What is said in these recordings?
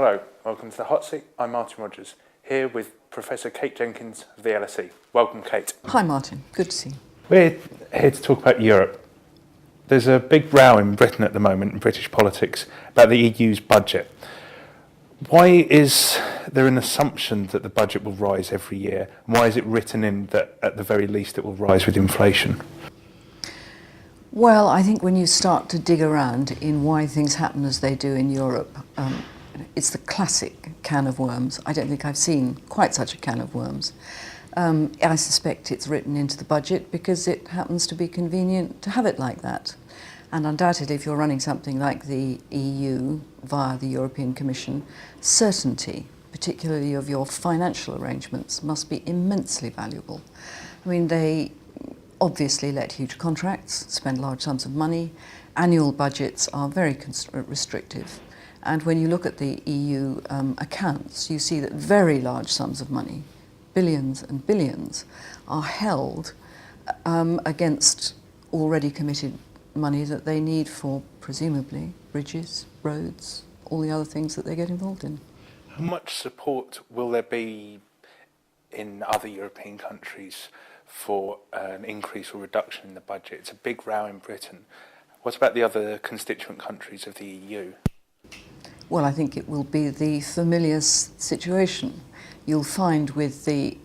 Hello, welcome to the Hot Seat. I'm Martin Rogers, here with Professor Kate Jenkins of the LSE. Welcome, Kate. Hi, Martin. Good to see you. We're here to talk about Europe. There's a big row in Britain at the moment, in British politics, about the EU's budget. Why is there an assumption that the budget will rise every year? Why is it written in that, at the very least, it will rise with inflation? Well, I think when you start to dig around in why things happen as they do in Europe, it's the classic can of worms. I don't think I've seen quite such a can of worms. I suspect it's written into the budget because it happens to be convenient to have it like that. And undoubtedly, if you're running something like the EU via the European Commission, certainty, particularly of your financial arrangements, must be immensely valuable. I mean, they obviously let huge contracts, spend large sums of money. Annual budgets are very restrictive. And when you look at the EU accounts, you see that very large sums of money, billions and billions, are held against already committed money that they need for, presumably, bridges, roads, all the other things that they get involved in. How much support will there be in other European countries for an increase or reduction in the budget? It's a big row in Britain. What about the other constituent countries of the EU? Well, I think it will be the familiar situation. You'll find with the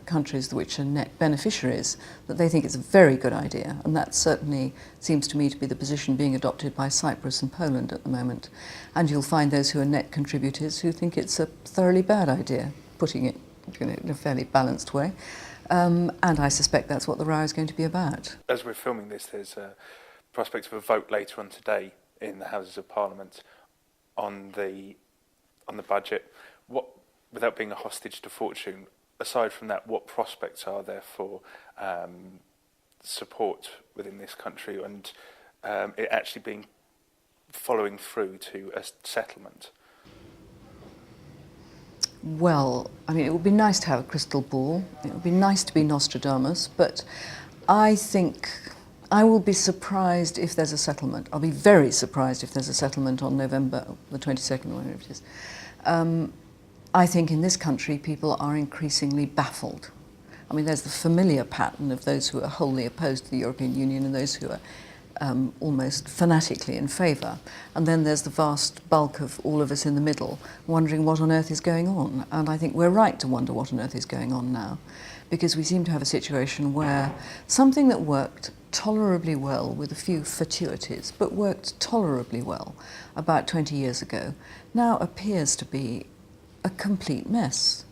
countries which are net beneficiaries that they think it's a very good idea, and that certainly seems to me to be the position being adopted by Cyprus and Poland at the moment. And you'll find those who are net contributors who think it's a thoroughly bad idea, putting it in a fairly balanced way. And I suspect that's what the row is going to be about. As we're filming this, there's a prospect of a vote later on today in the Houses of Parliament on the budget. What, without being a hostage to fortune, aside from that, what prospects are there for support within this country and it actually following through to a settlement? Well, I mean, it would be nice to have a crystal ball. It would be nice to be Nostradamus, but I think I will be surprised if there's a settlement. I'll be very surprised if there's a settlement on November the 22nd, whatever it is. I think in this country people are increasingly baffled. I mean, there's the familiar pattern of those who are wholly opposed to the European Union and those who are almost fanatically in favour. And then there's the vast bulk of all of us in the middle wondering what on earth is going on. And I think we're right to wonder what on earth is going on now, because we seem to have a situation where something that worked tolerably well with a few fatuities, but worked tolerably well about 20 years ago, now appears to be a complete mess.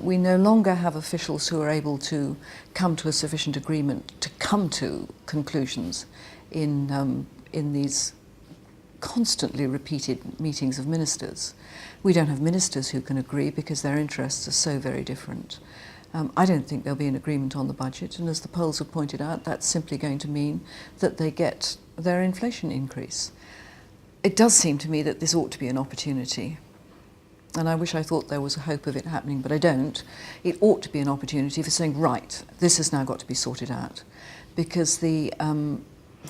We no longer have officials who are able to come to a sufficient agreement to come to conclusions in these constantly repeated meetings of ministers. We don't have ministers who can agree because their interests are so very different. I don't think there'll be an agreement on the budget, and as the polls have pointed out, that's simply going to mean that they get their inflation increase. It does seem to me that this ought to be an opportunity, and I wish I thought there was a hope of it happening, but I don't. It ought to be an opportunity for saying, right, this has now got to be sorted out, because the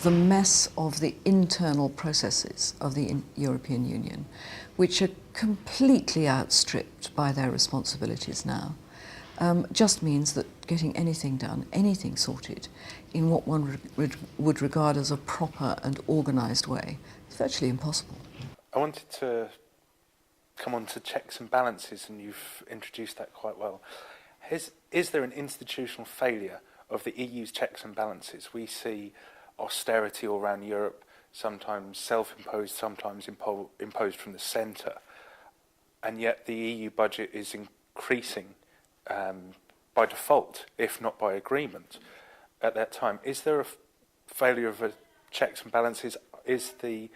mess of the internal processes of the European Union, which are completely outstripped by their responsibilities now, just means that getting anything done, anything sorted, in what one would regard as a proper and organised way, is virtually impossible. I wanted to come on to checks and balances, and you've introduced that quite well. Is there an institutional failure of the EU's checks and balances? We see austerity all around Europe, sometimes self-imposed, sometimes imposed from the centre, and yet the EU budget is increasing by default, if not by agreement, at that time. Is there a failure of checks and balances? Is the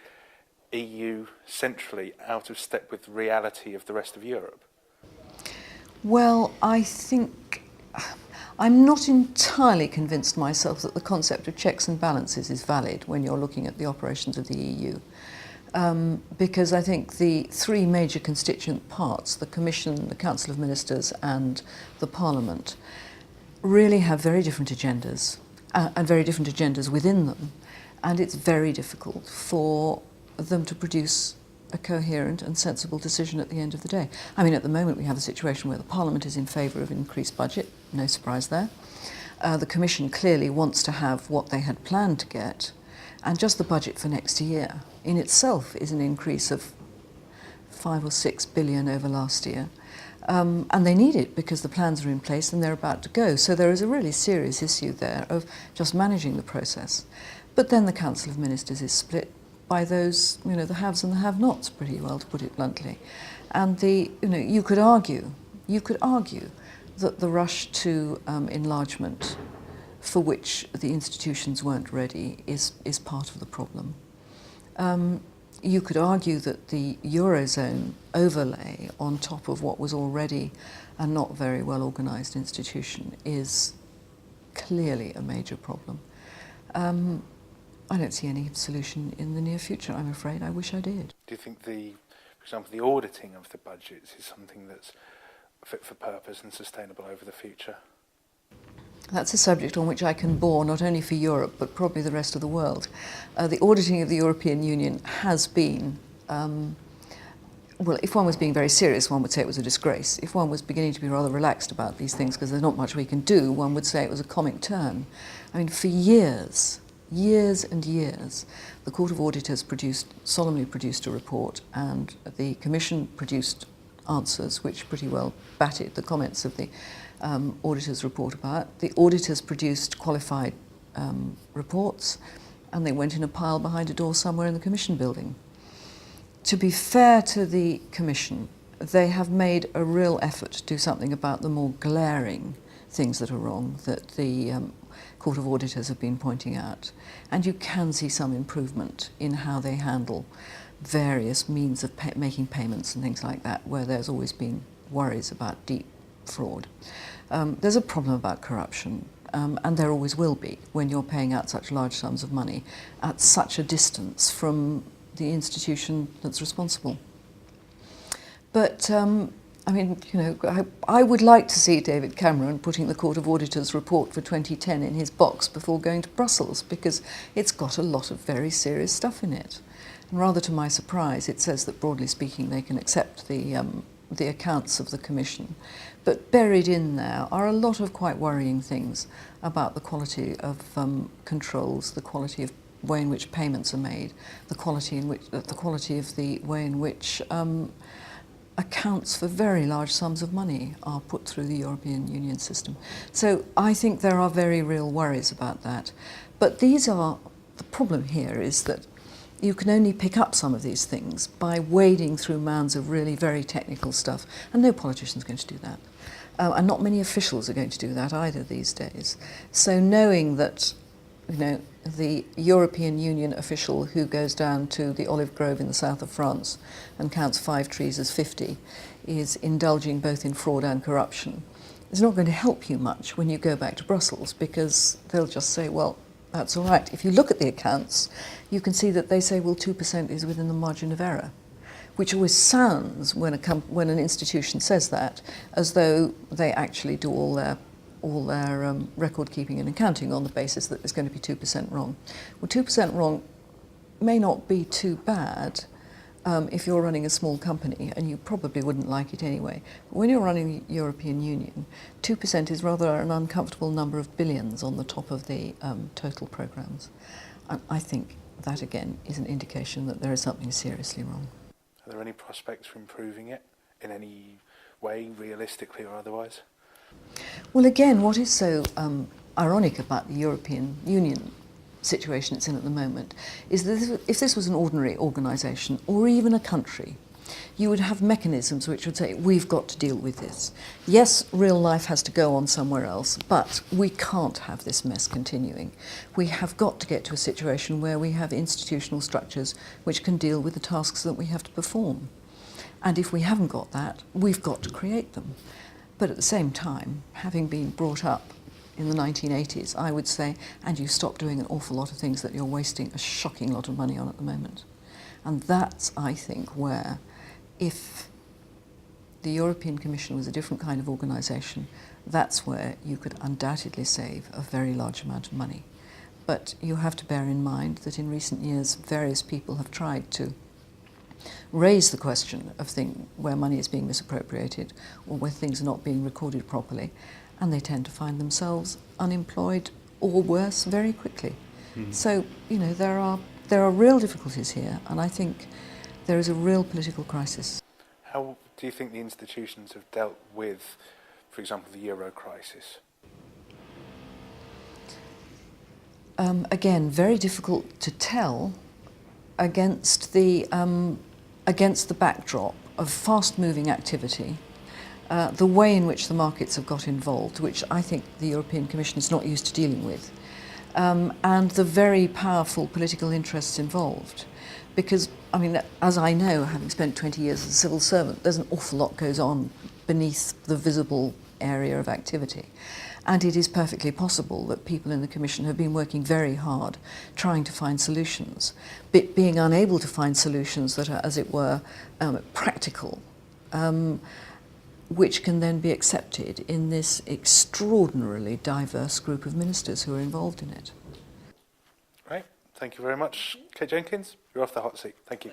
EU centrally out of step with the reality of the rest of Europe? Well, I think I'm not entirely convinced myself that the concept of checks and balances is valid when you're looking at the operations of the EU. Because I think the three major constituent parts, the Commission, the Council of Ministers and the Parliament, really have very different agendas and very different agendas within them, and it's very difficult for them to produce a coherent and sensible decision at the end of the day. I mean, at the moment we have a situation where the Parliament is in favour of an increased budget, no surprise there. The Commission clearly wants to have what they had planned to get, and just the budget for next year in itself is an increase of 5 or 6 billion over last year. And they need it because the plans are in place and they're about to go. So there is a really serious issue there of just managing the process. But then the Council of Ministers is split by those, the haves and the have-nots, pretty well, to put it bluntly. And you could argue that the rush to enlargement, for which the institutions weren't ready, is part of the problem. You could argue that the Eurozone overlay on top of what was already a not very well organised institution is clearly a major problem. I don't see any solution in the near future, I'm afraid. I wish I did. Do you think for example, the auditing of the budgets is something that's fit for purpose and sustainable over the future? That's a subject on which I can bore not only for Europe but probably the rest of the world. The auditing of the European Union has been, well, if one was being very serious, one would say it was a disgrace. If one was beginning to be rather relaxed about these things because there's not much we can do, one would say it was a comic turn. I mean, for years and years, the Court of Auditors solemnly produced a report, and the Commission produced answers which pretty well batted the comments of the auditors' report about. The auditors produced qualified reports, and they went in a pile behind a door somewhere in the Commission building. To be fair to the Commission, they have made a real effort to do something about the more glaring things that are wrong that the Court of Auditors have been pointing out. And you can see some improvement in how they handle various means of making payments and things like that, where there's always been worries about deep fraud. There's a problem about corruption, and there always will be when you're paying out such large sums of money at such a distance from the institution that's responsible. But I mean, I would like to see David Cameron putting the Court of Auditors report for 2010 in his box before going to Brussels, because it's got a lot of very serious stuff in it. And rather to my surprise, it says that broadly speaking they can accept the accounts of the Commission. But buried in there are a lot of quite worrying things about the quality of controls, the quality of way in which payments are made, the quality of the way in which accounts for very large sums of money are put through the European Union system. So I think there are very real worries about that. But the problem here is that you can only pick up some of these things by wading through mounds of really very technical stuff, and no politician's going to do that. And not many officials are going to do that either these days. So knowing that, the European Union official who goes down to the olive grove in the south of France and counts 5 trees as 50 is indulging both in fraud and corruption is not going to help you much when you go back to Brussels, because they'll just say, well, that's all right. If you look at the accounts, you can see that they say, well, 2% is within the margin of error, which always sounds, when an institution says that, as though they actually do all their record keeping and accounting on the basis that there's going to be 2% wrong. Well, 2% wrong may not be too bad if you're running a small company, and you probably wouldn't like it anyway. But when you're running the European Union, 2% is rather an uncomfortable number of billions on the top of the total programmes. And I think that, again, is an indication that there is something seriously wrong. Are there any prospects for improving it in any way, realistically or otherwise? Well, again, what is so ironic about the European Union situation it's in at the moment is that if this was an ordinary organisation or even a country, you would have mechanisms which would say, we've got to deal with this. Yes, real life has to go on somewhere else, but we can't have this mess continuing. We have got to get to a situation where we have institutional structures which can deal with the tasks that we have to perform. And if we haven't got that, we've got to create them. But at the same time, having been brought up in the 1980s, I would say, and you stop doing an awful lot of things that you're wasting a shocking lot of money on at the moment. And that's, I think, where, if the European Commission was a different kind of organisation, that's where you could undoubtedly save a very large amount of money. But you have to bear in mind that in recent years, various people have tried to raise the question of where money is being misappropriated or where things are not being recorded properly, and they tend to find themselves unemployed or worse very quickly. So, there are real difficulties here, and I think there is a real political crisis. How do you think the institutions have dealt with, for example, the euro crisis? Again, very difficult to tell against the backdrop of fast-moving activity, the way in which the markets have got involved, which I think the European Commission is not used to dealing with, and the very powerful political interests involved. Because, as I know, having spent 20 years as a civil servant, there's an awful lot goes on beneath the visible area of activity. And it is perfectly possible that people in the Commission have been working very hard trying to find solutions, but being unable to find solutions that are, as it were, practical, which can then be accepted in this extraordinarily diverse group of ministers who are involved in it. Right. Thank you very much, Kate Jenkins. You're off the hot seat. Thank you.